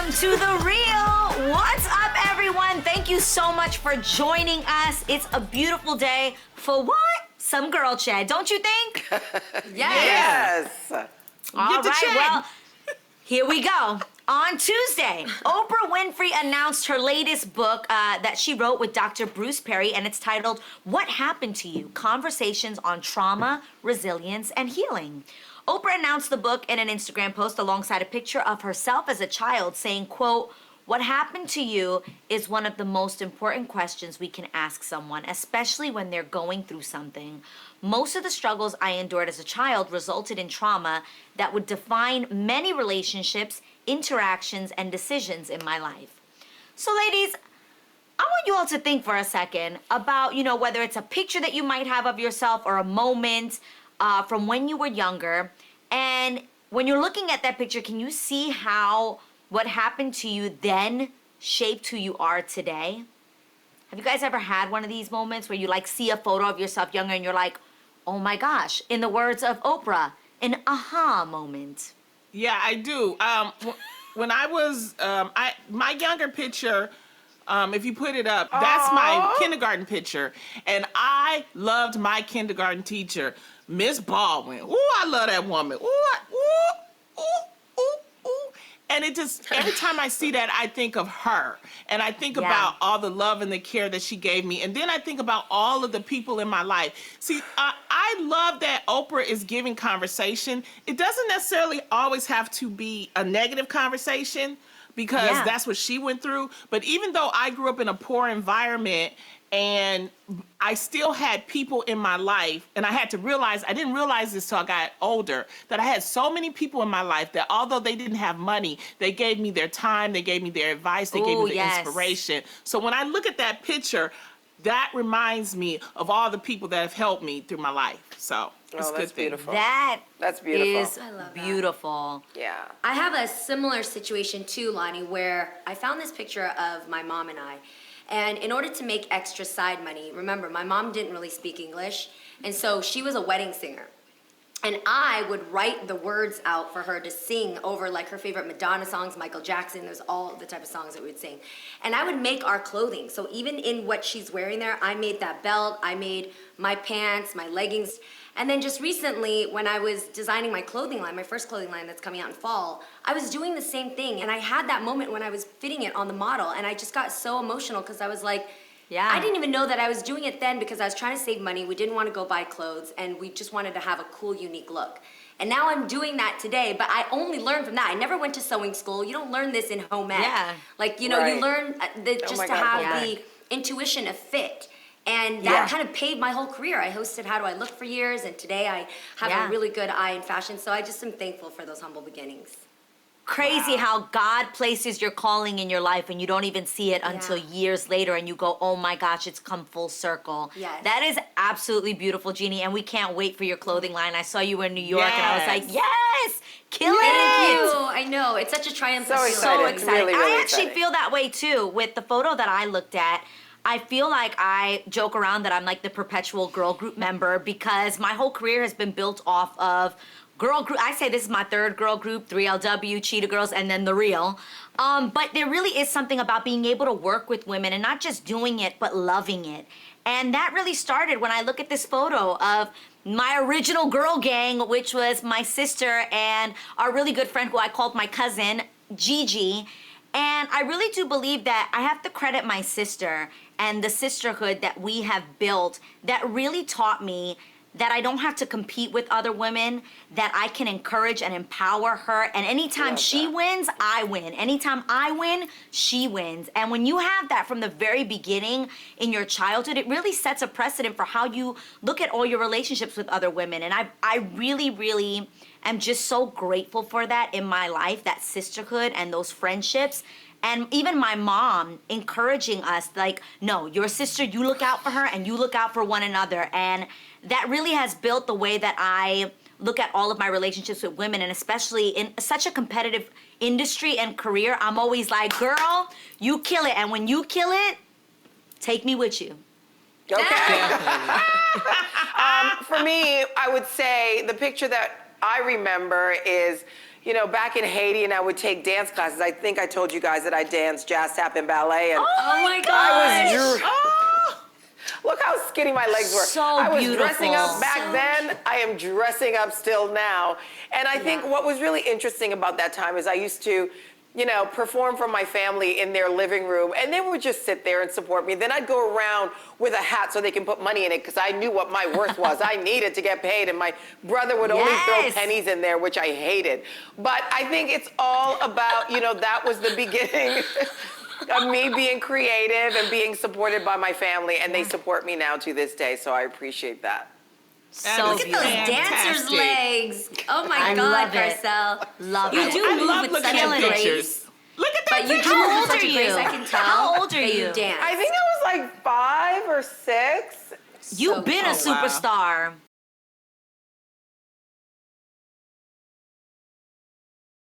Welcome to The Real. What's up, everyone? Thank you so much for joining us. It's a beautiful day for what? Some girl chat, don't you think? Yes. All right, well, here we go. On Tuesday, Oprah Winfrey announced her latest book that she wrote with Dr. Bruce Perry, and it's titled, What Happened to You? Conversations on Trauma, Resilience, and Healing. Oprah announced the book in an Instagram post alongside a picture of herself as a child saying, quote, what happened to you is one of the most important questions we can ask someone, especially when they're going through something. Most of the struggles I endured as a child resulted in trauma that would define many relationships, interactions, and decisions in my life. So ladies, I want you all to think for a second about, whether it's a picture that you might have of yourself or a moment from when you were younger. And when you're looking at that picture, can you see how what happened to you then shaped who you are today? Have you guys ever had one of these moments where you see a photo of yourself younger and you're like, oh my gosh, in the words of Oprah, an aha moment? Yeah, I do. When I was, my younger picture, if you put it up, that's my kindergarten picture. And I loved my kindergarten teacher, Miss Baldwin. Ooh, I love that woman. Ooh. And it just, every time I see that, I think of her. And I think about all the love and the care that she gave me. And then I think about all of the people in my life. See, I love that Oprah is giving conversation. It doesn't necessarily always have to be a negative conversation, because that's what she went through. But even though I grew up in a poor environment and I still had people in my life, and I had to realize, I didn't realize this till I got older, that I had so many people in my life that although they didn't have money, they gave me their time, they gave me their advice, they gave me the inspiration. So when I look at that picture, that reminds me of all the people that have helped me through my life. So it's a good thing. Beautiful. That's beautiful. Is I love beautiful. That. Yeah. I have a similar situation too, Lonnie, where I found this picture of my mom and I. And in order to make extra side money, remember, my mom didn't really speak English, and so she was a wedding singer. And I would write the words out for her to sing over her favorite Madonna songs, Michael Jackson, there's all the type of songs that we would sing. And I would make our clothing. So even in what she's wearing there, I made that belt, I made my pants, my leggings. And then just recently, when I was designing my clothing line, my first clothing line that's coming out in fall, I was doing the same thing. And I had that moment when I was fitting it on the model, and I just got so emotional because I was like, I didn't even know that I was doing it then because I was trying to save money. We didn't want to go buy clothes, and we just wanted to have a cool, unique look. And now I'm doing that today, but I only learned from that. I never went to sewing school. You don't learn this in home ec. Yeah. You learn just to have the intuition of fit. And that kind of paved my whole career. I hosted How Do I Look for years, and today I have a really good eye in fashion. So I just am thankful for those humble beginnings. Crazy how God places your calling in your life and you don't even see it until years later, and you go, oh my gosh, it's come full circle. Yes. That is absolutely beautiful, Jeannie, and we can't wait for your clothing line. I saw you in New York and I was like, yes, kill it. Thank you. I know. It's such a triumphant feeling. So excited. Really, really I actually exciting. feel that way too with the photo that I looked at. I feel like I joke around that I'm like the perpetual girl group member because my whole career has been built off of girl group. I say this is my third girl group, 3LW, Cheetah Girls, and then The Real. But there really is something about being able to work with women and not just doing it, but loving it. And that really started when I look at this photo of my original girl gang, which was my sister and our really good friend who I called my cousin, Gigi. And I really do believe that I have to credit my sister and the sisterhood that we have built that really taught me that I don't have to compete with other women, that I can encourage and empower her. And anytime she wins, I win. Anytime I win, she wins. And when you have that from the very beginning in your childhood, it really sets a precedent for how you look at all your relationships with other women. And I really, really am just so grateful for that in my life, that sisterhood and those friendships. And even my mom encouraging us, like, no, your sister, you look out for her and you look out for one another. And that really has built the way that I look at all of my relationships with women, and especially in such a competitive industry and career, I'm always like, girl, you kill it. And when you kill it, take me with you. Okay. For me, I would say the picture that I remember is, back in Haiti, and I would take dance classes. I think I told you guys that I danced jazz, tap, and ballet. And Oh my I gosh. was look how skinny my legs were. So I was beautiful. dressing up back So then. I am dressing up still now. And I think what was really interesting about that time is I used to, perform for my family in their living room, and they would just sit there and support me. Then I'd go around with a hat so they can put money in it because I knew what my worth was. I needed to get paid, and my brother would only throw Yes. pennies in there, which I hated. But I think it's all about, that was the beginning of me being creative and being supported by my family, and they support me now to this day, so I appreciate that. So Look at those dancers' Fantastic. legs. Oh my I God, love it. Carcel. Love You it. do I move love with looking such at a grace. pictures. Look at that But you picture. do move How with old such are a grace, you? I can tell. How old are that you? you dance. I think I was like 5 or 6. You've been a Oh, wow. superstar.